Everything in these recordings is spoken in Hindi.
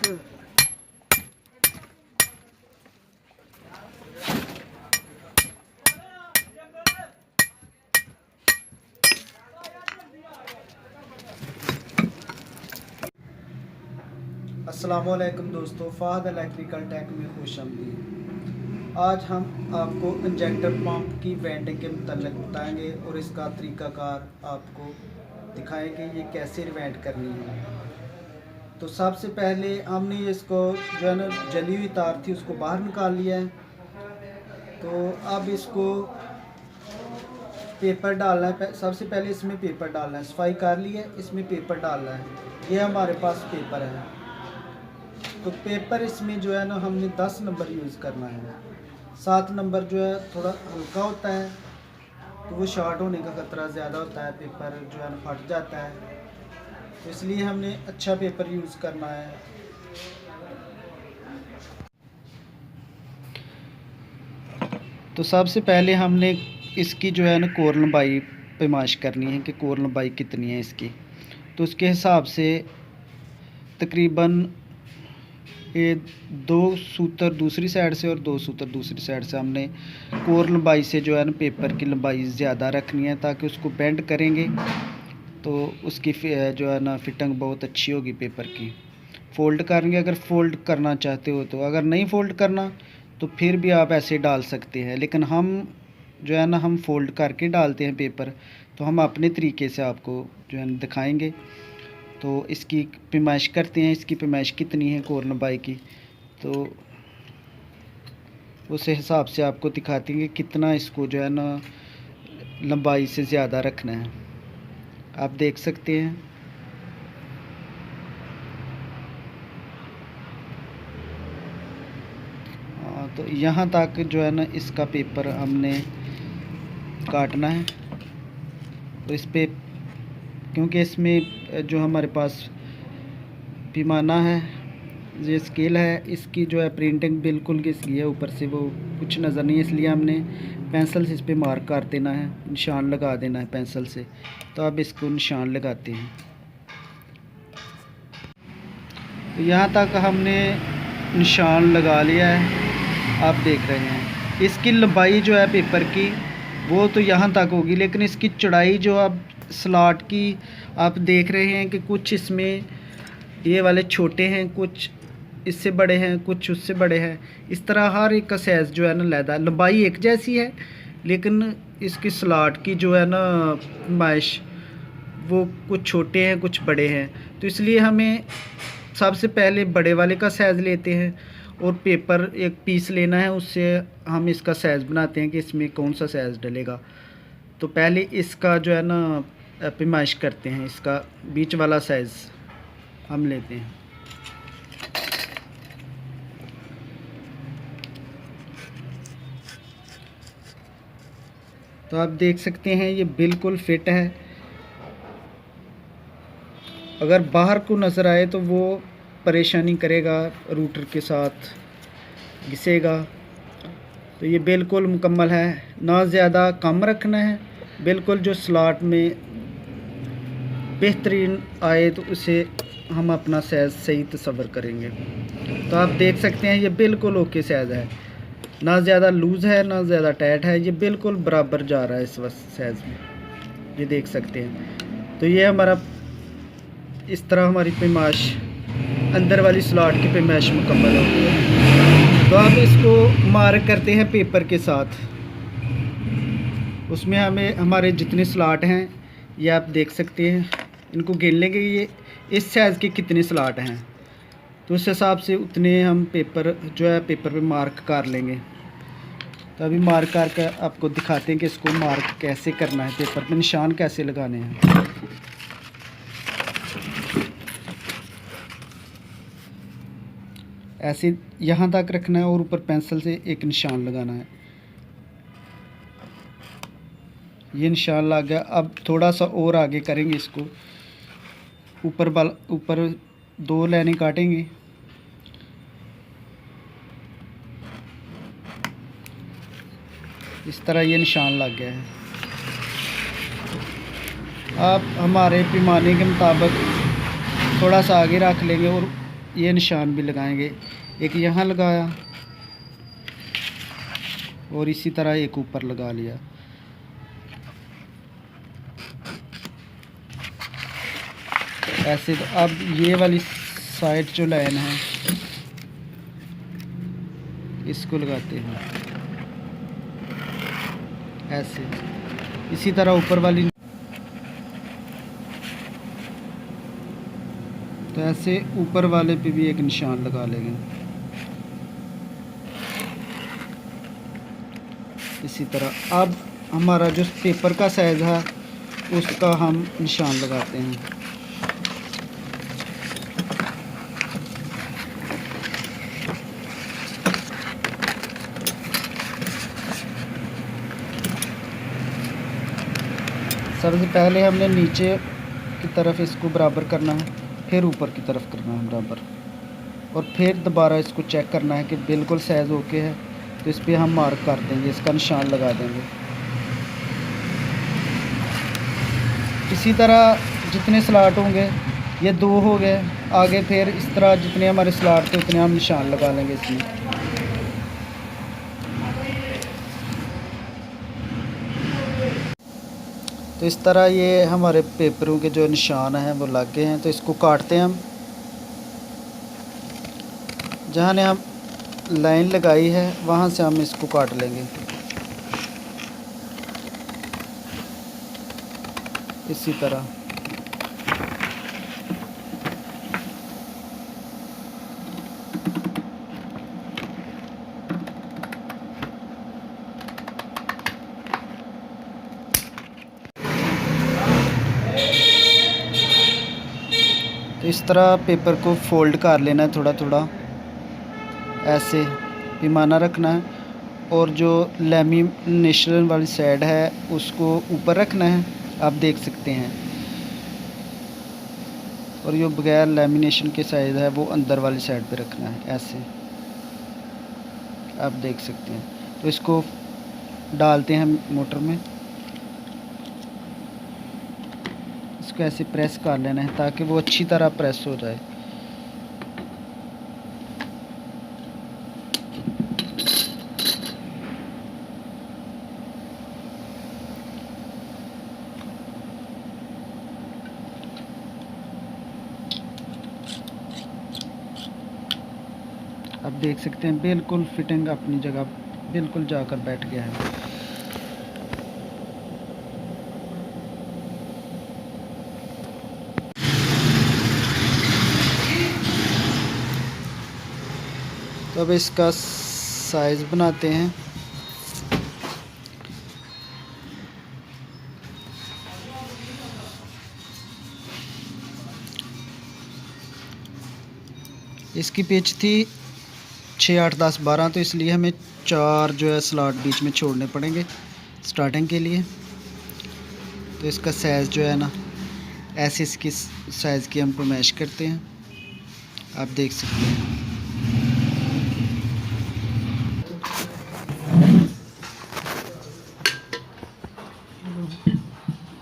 अस्सलामुअलैकुम दोस्तों, फ़हद इलेक्ट्रिकल टेक में खुशामदीद। आज हम आपको इंजेक्टर पंप की वेंडिंग के मतलब बताएंगे और इसका तरीक़ाकार आपको दिखाएंगे ये कैसे रिवेंड करनी है। तो सबसे पहले हमने इसको जो है ना जली हुई तार थी उसको बाहर निकाल लिया है। तो अब इसको पेपर डालना है। सबसे पहले इसमें पेपर डालना है, सफाई कर ली है, इसमें पेपर डालना है। ये हमारे पास पेपर है। तो पेपर इसमें जो है ना हमने 10 नंबर यूज़ करना है। 7 नंबर जो है थोड़ा हल्का होता है तो वो शॉर्ट होने का ख़तरा ज़्यादा होता है, पेपर जो है ना फट जाता है, तो इसलिए हमने अच्छा पेपर यूज़ करना है। तो सबसे पहले हमने इसकी जो है ना कोर लंबाई पैमाइश करनी है कि कोर लंबाई कितनी है इसकी। तो उसके हिसाब से तकरीबन ये 2 सूत्र दूसरी साइड से और 2 सूत्र दूसरी साइड से हमने कोर लंबाई से जो है ना पेपर की लंबाई ज़्यादा रखनी है, ताकि उसको बेंड करेंगे तो उसकी जो है ना फिटिंग बहुत अच्छी होगी पेपर की। फ़ोल्ड करेंगे अगर फ़ोल्ड करना चाहते हो तो, अगर नहीं फ़ोल्ड करना तो फिर भी आप ऐसे डाल सकते हैं, लेकिन हम जो है ना हम फ़ोल्ड करके डालते हैं पेपर। तो हम अपने तरीके से आपको जो है ना दिखाएँगे। तो इसकी पैमाइश करते हैं, इसकी पैमाइश कितनी है कोर लंबाई की, तो उस हिसाब से आपको दिखाते हैं कि कितना इसको जो है ना लंबाई से ज़्यादा रखना है। आप देख सकते हैं। तो यहाँ तक जो है ना इसका पेपर हमने काटना है। तो इस पे क्योंकि इसमें जो हमारे पास पैमाना है, ये स्केल है, इसकी जो है प्रिंटिंग बिल्कुल किसकी है, ऊपर से वो कुछ नज़र नहीं है, इसलिए हमने पेंसिल से इस पे मार्क कर देना है, निशान लगा देना है पेंसिल से। तो अब इसको निशान लगाते हैं। तो यहाँ तक हमने निशान लगा लिया है, आप देख रहे हैं। इसकी लंबाई जो है पेपर की वो तो यहाँ तक होगी, लेकिन इसकी चौड़ाई जो आप स्लॉट की आप देख रहे हैं कि कुछ इसमें ये वाले छोटे हैं, कुछ इससे बड़े हैं, कुछ उससे बड़े हैं। इस तरह हर एक का साइज़ जो है ना अलग है। लंबाई एक जैसी है, लेकिन इसकी स्लॉट की जो है ना पैमाइश वो कुछ छोटे हैं कुछ बड़े हैं। तो इसलिए हमें सबसे पहले बड़े वाले का साइज़ लेते हैं और पेपर एक पीस लेना है, उससे हम इसका साइज़ बनाते हैं कि इसमें कौन सा साइज़ डलेगा। तो पहले इसका जो है ना पैमाइश करते हैं, इसका बीच वाला साइज़ हम लेते हैं। तो आप देख सकते हैं ये बिल्कुल फिट है। अगर बाहर को नज़र आए तो वो परेशानी करेगा, रूटर के साथ घिसेगा। तो ये बिल्कुल मुकम्मल है, ना ज़्यादा कम रखना है, बिल्कुल जो स्लॉट में बेहतरीन आए तो उसे हम अपना साइज़ सही तस्वर करेंगे। तो आप देख सकते हैं ये बिल्कुल ओके साइज़ है, ना ज़्यादा लूज़ है ना ज़्यादा टाइट है, ये बिल्कुल बराबर जा रहा है इस वक्त साइज़ में, ये देख सकते हैं। तो ये हमारा इस तरह हमारी पैमाइश अंदर वाली स्लॉट की पैमाइश मुकम्मल होती है। तो अब इसको मार्क करते हैं पेपर के साथ। उसमें हमें हमारे जितने स्लॉट हैं ये आप देख सकते हैं, इनको गिन लेंगे ये इस साइज़ के कितने स्लॉट हैं, तो उस हिसाब से उतने हम पेपर जो है पेपर पे मार्क कर लेंगे। तो अभी मार्क करके आपको दिखाते हैं कि इसको मार्क कैसे करना है, पेपर पे निशान कैसे लगाने हैं। ऐसे यहाँ तक रखना है और ऊपर पेंसिल से एक निशान लगाना है। ये निशान लग गया। अब थोड़ा सा और आगे करेंगे इसको, ऊपर 2 लाइनें काटेंगे। इस तरह ये निशान लग गया है। आप हमारे पैमाने के मुताबिक थोड़ा सा आगे रख लेंगे और ये निशान भी लगाएंगे। एक यहाँ लगाया और इसी तरह एक ऊपर लगा लिया। ऐसे तो अब ये वाली साइड जो लाइन है इसको लगाते हैं ऐसे। इसी तरह ऊपर वाली, तो ऐसे ऊपर वाले पे भी एक निशान लगा लेंगे। इसी तरह अब हमारा जो पेपर का साइज़ है उसका हम निशान लगाते हैं। सबसे पहले हमने नीचे की तरफ इसको बराबर करना है, फिर ऊपर की तरफ करना है बराबर, और फिर दोबारा इसको चेक करना है कि बिल्कुल साइज़ ओके है। तो इस पर हम मार्क कर देंगे, इसका निशान लगा देंगे। इसी तरह जितने स्लॉट होंगे, ये 2 हो गए, आगे फिर इस तरह जितने हमारे स्लॉट थे उतने हम निशान लगा लेंगे इसमें। तो इस तरह ये हमारे पेपरों के जो निशान हैं वो लग गए हैं। तो इसको काटते हैं हम। जहाँ ने हम लाइन लगाई है वहाँ से हम इसको काट लेंगे इसी तरह। तो इस तरह पेपर को फोल्ड कर लेना है थोड़ा थोड़ा, ऐसे पैमाना रखना है, और जो लैमिनेशन वाली साइड है उसको ऊपर रखना है, आप देख सकते हैं। और जो बगैर लैमिनेशन के साइड है वो अंदर वाली साइड पे रखना है, ऐसे आप देख सकते हैं। तो इसको डालते हैं मोटर में, इसको ऐसे प्रेस कर लेना है ताकि वो अच्छी तरह प्रेस हो जाए। आप देख सकते हैं बिल्कुल फिटिंग अपनी जगह बिल्कुल जाकर बैठ गया है। तो अब इसका साइज़ बनाते हैं। इसकी पिच थी 6, 8, 10, 12, तो इसलिए हमें 4 जो है स्लॉट बीच में छोड़ने पड़ेंगे स्टार्टिंग के लिए। तो इसका साइज़ जो है ना, ऐसे इसकी साइज़ की हम फरमाइश करते हैं, आप देख सकते हैं।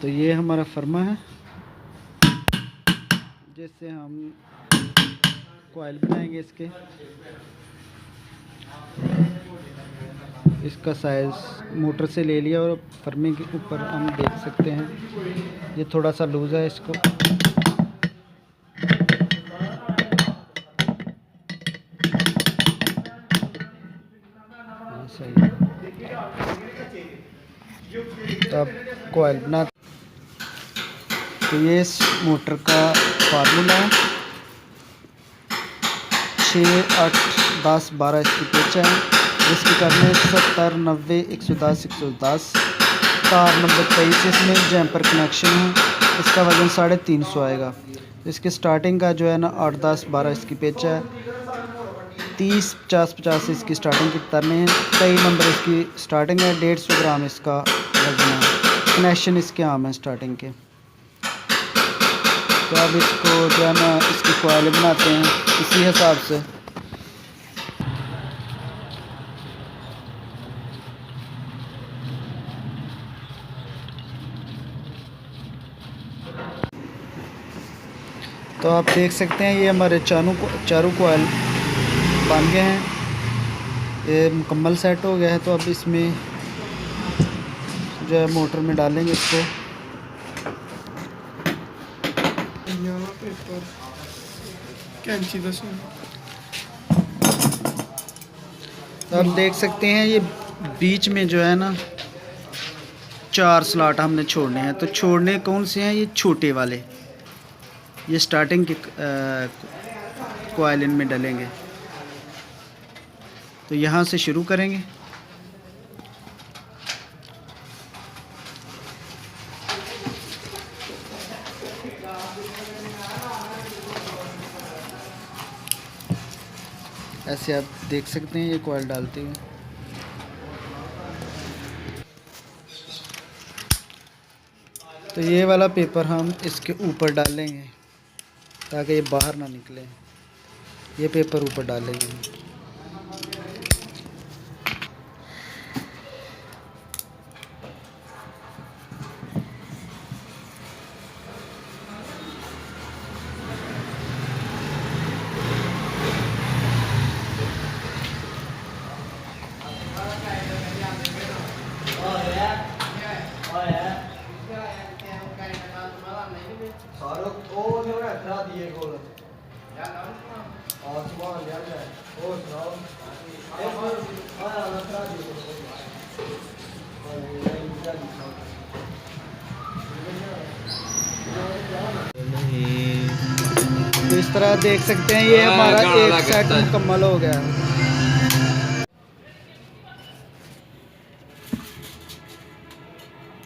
तो ये हमारा फर्मा है जिससे हम कॉइल बनाएंगे इसके। इसका साइज़ मोटर से ले लिया और फर्मे के ऊपर हम देख सकते हैं ये थोड़ा सा लूज़ है, इसको सही है। तो अब कॉइल बना, तो ये इस मोटर का फार्मूला है। 6, 8, 10, 12 इसकी पिच है। इसकी करने 70, 90, 110, 110। तार नंबर 23 इसमें जैम्पर कनेक्शन है। इसका वज़न 350 आएगा। इसकी स्टार्टिंग का जो है ना 8, 10, 12 इसकी पिच है। 30, 50, 50 इसकी स्टार्टिंग की तरने हैं। 23 नंबर इसकी स्टार्टिंग है। 150 ग्राम इसका वज़न है। कनेक्शन इसके आम है स्टार्टिंग के। तो अब इसको जो है ना इसकी कॉइल बनाते हैं इसी हिसाब से। तो तो आप देख सकते हैं ये हमारे चारों कॉइल बन गए हैं, ये मुकम्मल सेट हो गया है। तो अब इसमें जो है मोटर में डालेंगे इसको। तो आप देख सकते हैं ये बीच में जो है ना 4 स्लॉट हमने छोड़ने हैं। तो छोड़ने कौन से हैं? ये छोटे वाले, ये स्टार्टिंग के कॉइल इनमें डलेंगे। तो यहाँ से शुरू करेंगे। ऐसे आप देख सकते हैं ये कॉइल डालते हुए। तो ये वाला पेपर हम इसके ऊपर डालेंगे ताकि ये बाहर ना निकले। ये पेपर ऊपर डालेंगे। तो इस तरह देख सकते हैं ये हमारा एक सेट मुकम्मल हो गया है।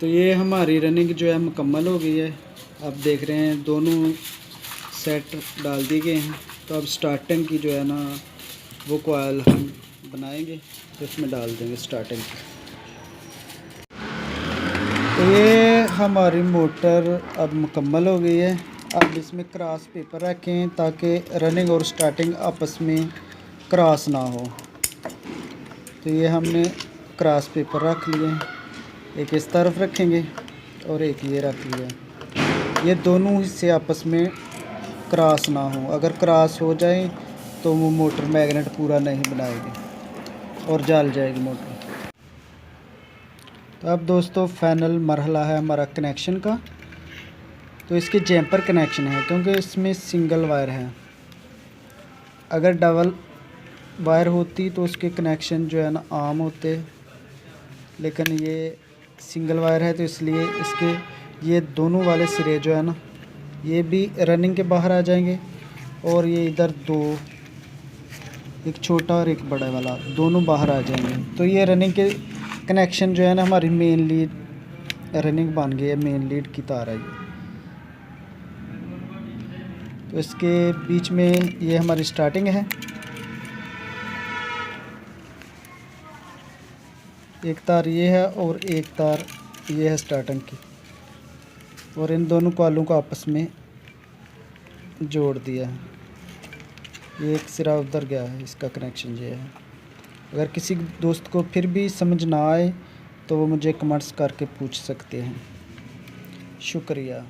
तो ये हमारी रनिंग जो है मुकम्मल हो गई है। आप देख रहे हैं दोनों सेट डाल दिए गए हैं। तो अब स्टार्टिंग की जो है ना वो कॉइल हम बनाएंगे, तो इसमें डाल देंगे स्टार्टिंग की। तो ये हमारी मोटर अब मुकम्मल हो गई है। अब इसमें क्रॉस पेपर रखें ताकि रनिंग और स्टार्टिंग आपस में क्रॉस ना हो। तो ये हमने क्रॉस पेपर रख लिए, एक इस तरफ रखेंगे और एक ये रख लिया। ये दोनों हिस्से आपस में क्रॉस ना हो, अगर क्रॉस हो जाए तो वो मोटर मैग्नेट पूरा नहीं बनाएगी और जल जाएगी मोटर। तो अब दोस्तों फाइनल मरहला है हमारा कनेक्शन का। तो इसके जैम्पर कनेक्शन है क्योंकि इसमें सिंगल वायर है। अगर डबल वायर होती तो उसके कनेक्शन जो है ना आम होते, लेकिन ये सिंगल वायर है तो इसलिए इसके ये दोनों वाले सिरे जो है ना ये भी रनिंग के बाहर आ जाएंगे और ये इधर दो, एक छोटा और एक बड़ा वाला, दोनों बाहर आ जाएंगे। तो ये रनिंग के कनेक्शन जो है ना हमारी मेन लीड रनिंग बन गई है, मेन लीड की तार है ये। तो इसके बीच में ये हमारी स्टार्टिंग है, एक तार ये है और एक तार ये है स्टार्टिंग की, और इन दोनों कॉलों को आपस में जोड़ दिया है। ये एक सिरा उधर गया है, इसका कनेक्शन ये है। अगर किसी दोस्त को फिर भी समझ ना आए तो वो मुझे कमेंट्स करके पूछ सकते हैं। शुक्रिया।